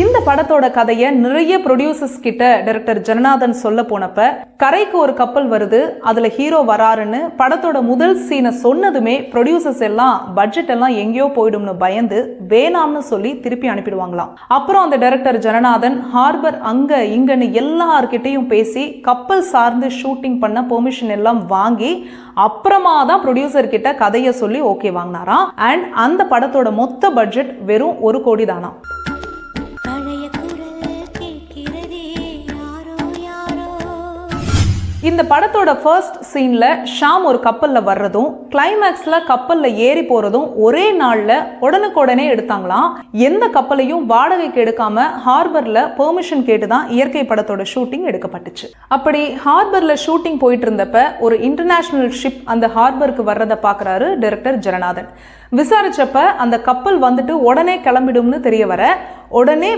இந்த படத்தோட கதையை நிறைய ப்ரொடியூசர்ஸ் கிட்ட டைரக்டர் ஜனநாதன் சொல்ல போனப்ப கரைக்கு ஒரு கப்பல் வருது, அதுல ஹீரோ வராருன்னு படத்தோட முதல் சீனை சொன்னதுமே ப்ரொடியூசர்ஸ் எல்லாம் பட்ஜெட் எல்லாம் எங்கேயோ போயிடும்னு பயந்து வேணாம்னு சொல்லி திருப்பி அனுப்பிடுவாங்களாம். அப்புறம் அந்த டைரக்டர் ஜனநாதன் ஹார்பர் அங்க இங்கன்னு எல்லார்கிட்டையும் பேசி கப்பல் சார்ந்து ஷூட்டிங் பண்ண பெர்மிஷன் எல்லாம் வாங்கி அப்புறமா தான் ப்ரொடியூசர் கிட்ட கதையை சொல்லி ஓகே வாங்கினாராம். அண்ட் அந்த படத்தோட மொத்த பட்ஜெட் வெறும் 1 கோடி தானா. இந்த படத்தோட ஃபர்ஸ்ட் சீன்ல ஷாம் ஒரு கப்பல்ல வர்றதும் கிளைமேக்ஸ்ல கப்பல்ல ஏறி போறதும் ஒரே நாள்ல உடனுக்குடனே எடுத்தாங்களாம். எந்த கப்பலையும் வாடகைக்கு எடுக்காம ஹார்பர்ல பெர்மிஷன் கேட்டுதான் இயற்கை படத்தோட ஷூட்டிங் எடுக்கப்பட்டுச்சு. அப்படி ஹார்பர்ல ஷூட்டிங் போயிட்டு இருந்தப்ப ஒரு இன்டர்நேஷனல் ஷிப் அந்த ஹார்பருக்கு வர்றத பாக்குறாரு டைரக்டர் ஜனநாதன். விசாரிச்சப்ப அந்த கப்பல் வந்துட்டு உடனே கிளம்பிடும்னு தெரிய வர உடனே